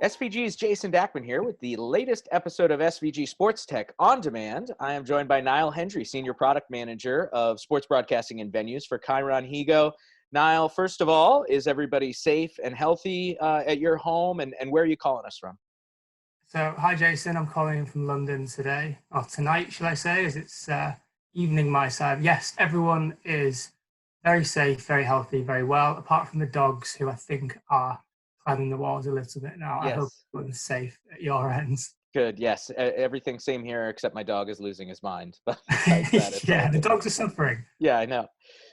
SVG's Jason Dachman here with the latest episode of SVG SportsTech On Demand. I am joined by Niall Hendry, Senior Product Manager of Sports Broadcasting and Venues for ChyronHego's. Niall, first of all, is everybody safe and healthy at your home, and where are you calling us from? So, hi Jason, I'm calling in from London today, or tonight, shall I say, as it's evening my side. Yes, everyone is very safe, very healthy, very well, apart from the dogs who I think are climbing the walls a little bit now. Yes. I hope everyone's safe at your ends. Good, yes. Everything same here, except my dog is losing his mind. But Yeah, the dogs are suffering. Yeah, I know.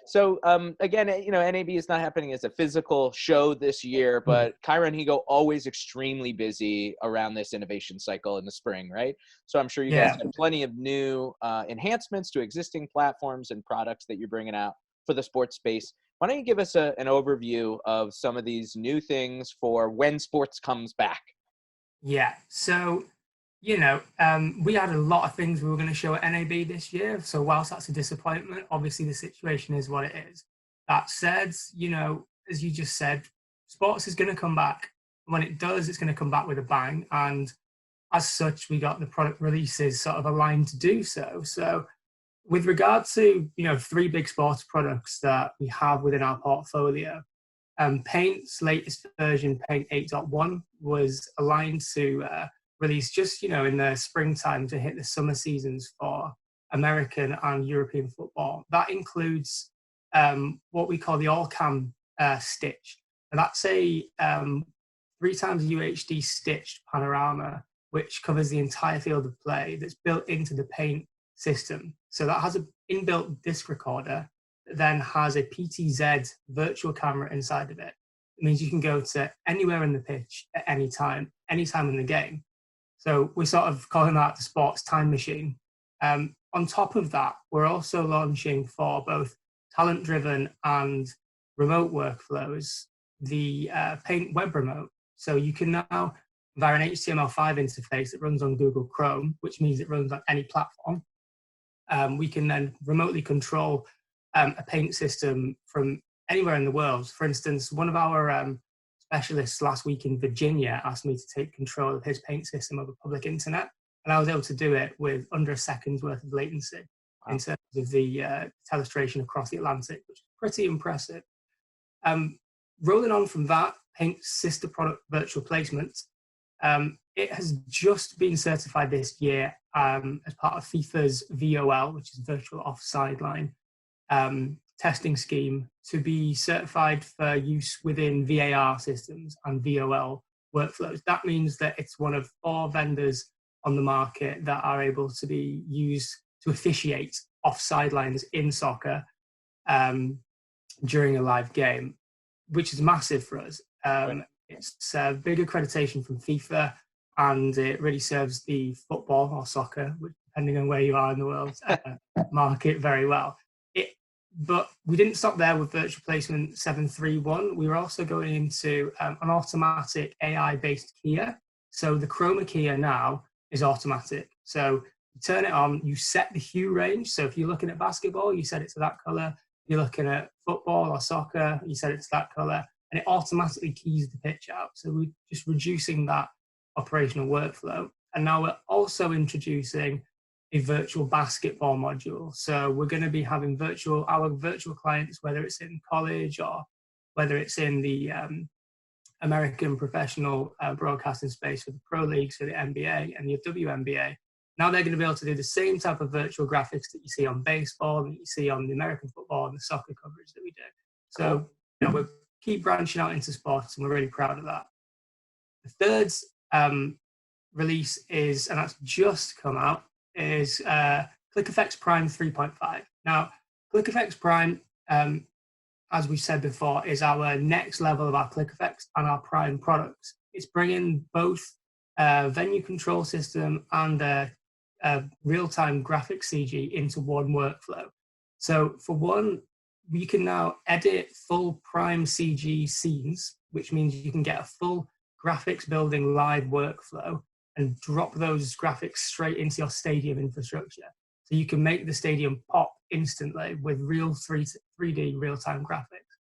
So again, NAB is not happening as a physical show this year, but ChyronHego's always extremely busy around this innovation cycle in the spring, right? So I'm sure you guys have plenty of new enhancements to existing platforms and products that you're bringing out for the sports space. Why don't you give us an overview of some of these new things for when sports comes back? Yeah, so we had a lot of things we were going to show at NAB this year. So whilst that's a disappointment, obviously the situation is what it is. That said, as you just said, sports is going to come back. When it does, it's going to come back with a bang. And as such, we got the product releases sort of aligned to do so. So with regard to, three big sports products that we have within our portfolio, Paint's latest version, Paint 8.1, was aligned to release just, in the springtime to hit the summer seasons for American and European football. That includes what we call the AllCam stitch. And that's a 3x UHD stitched panorama, which covers the entire field of play that's built into the Paint system. So that has an inbuilt disc recorder that then has a PTZ virtual camera inside of it. It means you can go to anywhere in the pitch at any time in the game. So we're sort of calling that the sports time machine. On top of that, we're also launching for both talent-driven and remote workflows, the Paint Web Remote. So you can now, via an HTML5 interface that runs on Google Chrome, which means it runs on any platform, we can then remotely control a paint system from anywhere in the world. For instance, one of our specialists last week in Virginia asked me to take control of his paint system over public internet, and I was able to do it with under a second's worth of latency in terms of the telestration across the Atlantic, which is pretty impressive. Rolling on from that, Paint's sister product, Virtual Placement, it has just been certified this year as part of FIFA's VOL, which is Virtual Offside Line, testing scheme to be certified for use within VAR systems and VOL workflows. That means that it's one of 4 vendors on the market that are able to be used to officiate offside lines in soccer during a live game, which is massive for us. It's a big accreditation from FIFA, and it really serves the football or soccer, depending on where you are in the world, market very well. But we didn't stop there with Virtual Placement 731. We were also going into an automatic AI-based keyer. So the chroma now is automatic. So you turn it on, you set the hue range. So if you're looking at basketball, you set it to that color. You're looking at football or soccer, you set it to that color, and it automatically keys the pitch out. So we're just reducing that operational workflow. And now we're also introducing a virtual basketball module. So we're going to be having our virtual clients, whether it's in college or whether it's in the American professional broadcasting space for the pro leagues, for the NBA and the WNBA. Now they're going to be able to do the same type of virtual graphics that you see on baseball, that you see on the American football and the soccer coverage that we do. So we keep branching out into sports, and we're really proud of that. The third release is, and that's just come out, is ClickFX Prime 3.5. Now, ClickFX Prime, as we've said before, is our next level of our ClickFX and our Prime products. It's bringing both venue control system and a real-time graphics CG into one workflow. So for one, you can now edit full Prime CG scenes, which means you can get a full graphics building live workflow and drop those graphics straight into your stadium infrastructure. So you can make the stadium pop instantly with real 3D real-time graphics.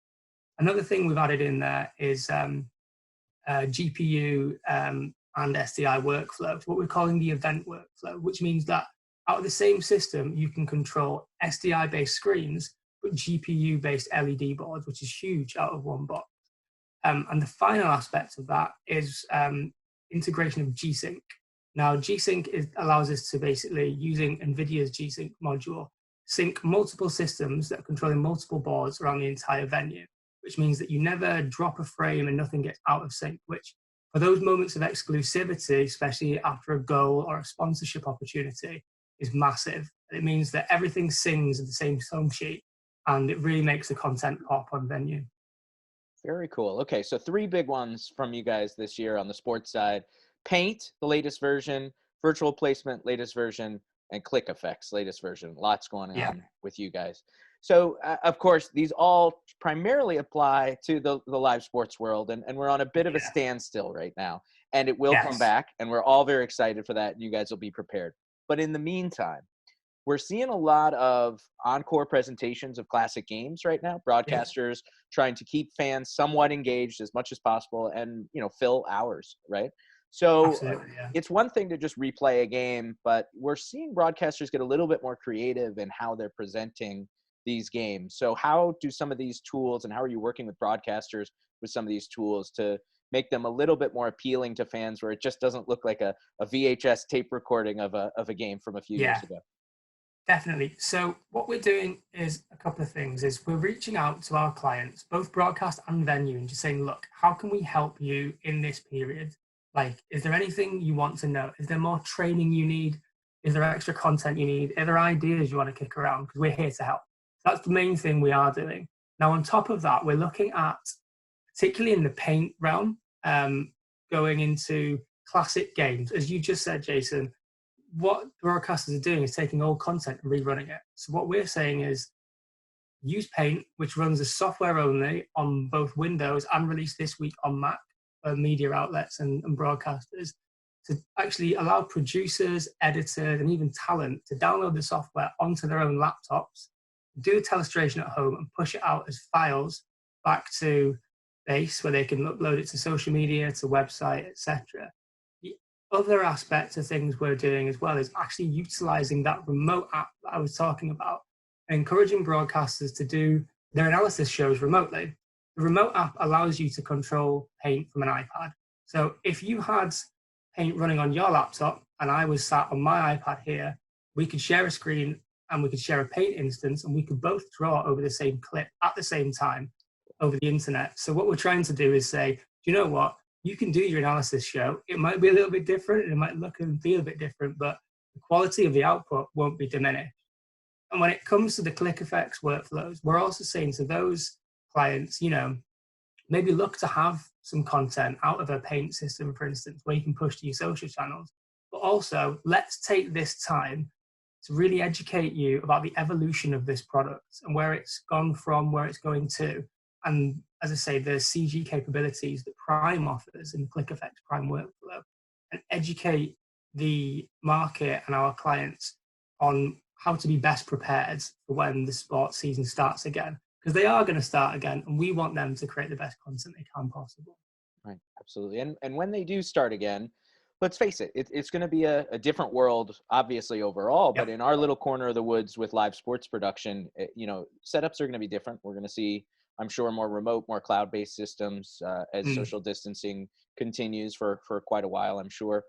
Another thing we've added in there is GPU and SDI workflow, what we're calling the event workflow, which means that out of the same system, you can control SDI-based screens, but GPU-based LED boards, which is huge out of one box. And the final aspect of that is integration of G-Sync. Now, G-Sync allows us to basically, using NVIDIA's G-Sync module, sync multiple systems that are controlling multiple boards around the entire venue, which means that you never drop a frame and nothing gets out of sync, which for those moments of exclusivity, especially after a goal or a sponsorship opportunity, is massive. It means that everything sings at the same song sheet, and it really makes the content pop on venue. Very cool. Okay, so 3 big ones from you guys this year on the sports side. Paint, the latest version, virtual placement, latest version, and click effects, latest version. Lots going on with you guys. So, of course, these all primarily apply to the live sports world, and we're on a bit of a standstill right now. And it will come back, and we're all very excited for that, and you guys will be prepared. But in the meantime, we're seeing a lot of encore presentations of classic games right now, broadcasters trying to keep fans somewhat engaged as much as possible and, fill hours, right? So it's one thing to just replay a game, but we're seeing broadcasters get a little bit more creative in how they're presenting these games. So how do some of these tools, and how are you working with broadcasters with some of these tools to make them a little bit more appealing to fans, where it just doesn't look like a VHS tape recording of a game from a few years ago? Definitely. So what we're doing is a couple of things. Is we're reaching out to our clients, both broadcast and venue, and just saying, look, how can we help you in this period? Like, is there anything you want to know? Is there more training you need? Is there extra content you need? Are there ideas you want to kick around? Because we're here to help. That's the main thing we are doing. Now, on top of that, we're looking at, particularly in the paint realm, going into classic games. As you just said, Jason, what broadcasters are doing is taking old content and rerunning it. So what we're saying is use Paint, which runs as software only on both Windows and released this week on Mac for media outlets and broadcasters, to actually allow producers, editors, and even talent to download the software onto their own laptops, do a telestration at home, and push it out as files back to base, where they can upload it to social media, to website, etc. The other aspect of things we're doing as well is actually utilizing that remote app that I was talking about, and encouraging broadcasters to do their analysis shows remotely. The remote app allows you to control Paint from an iPad. So if you had Paint running on your laptop and I was sat on my iPad here, we could share a screen and we could share a Paint instance, and we could both draw over the same clip at the same time over the internet. So what we're trying to do is say, do you know what? You can do your analysis show. It might be a little bit different, and it might look and feel a bit different, but the quality of the output won't be diminished. And when it comes to the click effects workflows, we're also saying to those clients, maybe look to have some content out of a Paint system, for instance, where you can push to your social channels. But also, let's take this time to really educate you about the evolution of this product and where it's gone from, where it's going to. And as I say, the CG capabilities that Prime offers in the Click Effects Prime workflow, and educate the market and our clients on how to be best prepared for when the sports season starts again. Because they are going to start again, and we want them to create the best content they can possible. Right, absolutely. And when they do start again, let's face it, it's going to be a different world, obviously, overall. But in our little corner of the woods with live sports production, setups are going to be different. We're going to see, I'm sure, more remote, more cloud-based systems as social distancing continues for quite a while, I'm sure.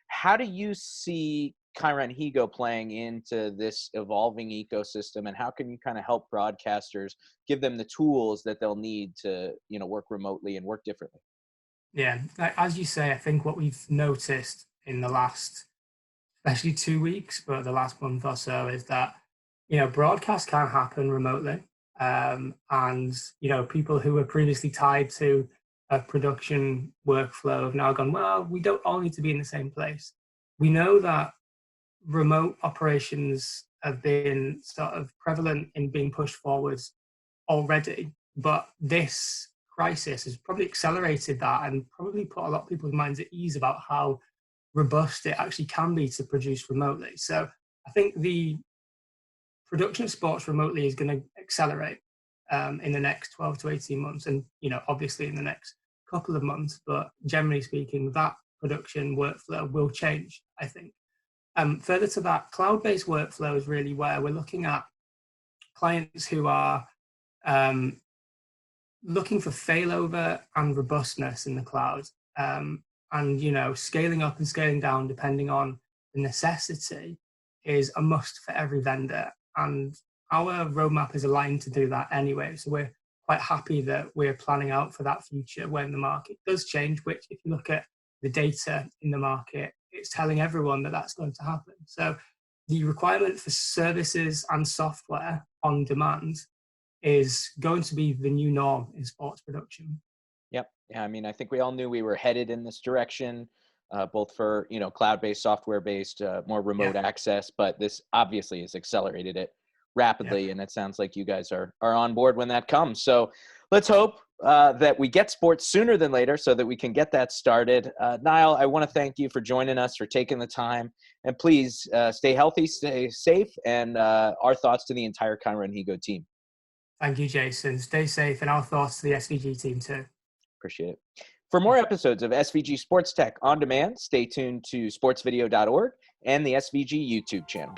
How do you see ChyronHego playing into this evolving ecosystem, and how can you kind of help broadcasters, give them the tools that they'll need to, work remotely and work differently? Yeah, as you say, I think what we've noticed in the last, especially 2 weeks, but the last month or so, is that, broadcast can happen remotely. And, people who were previously tied to a production workflow have now gone, well, we don't all need to be in the same place. We know that remote operations have been sort of prevalent in being pushed forwards already, but this crisis has probably accelerated that and probably put a lot of people's minds at ease about how robust it actually can be to produce remotely. So I think the production of sports remotely is going to accelerate in the next 12 to 18 months, and obviously in the next couple of months, but generally speaking, that production workflow will change, I think. Further to that, cloud-based workflow is really where we're looking at clients who are looking for failover and robustness in the cloud, and scaling up and scaling down depending on the necessity is a must for every vendor. And our roadmap is aligned to do that anyway. So we're quite happy that we're planning out for that future when the market does change, which if you look at the data in the market, it's telling everyone that that's going to happen. So the requirement for services and software on demand is going to be the new norm in sports production. Yep. Yeah. I mean, I think we all knew we were headed in this direction, both for, cloud-based, software-based, more remote access, but this obviously has accelerated it rapidly. And it sounds like you guys are on board when that comes. So let's hope that we get sports sooner than later so that we can get that started. Niall, I want to thank you for joining us, for taking the time, and please stay healthy, stay safe, and our thoughts to the entire ChyronHego team. Thank you, Jason. Stay safe, and our thoughts to the SVG team too. Appreciate it. For more episodes of SVG Sports Tech On Demand, stay tuned to sportsvideo.org and the SVG YouTube channel.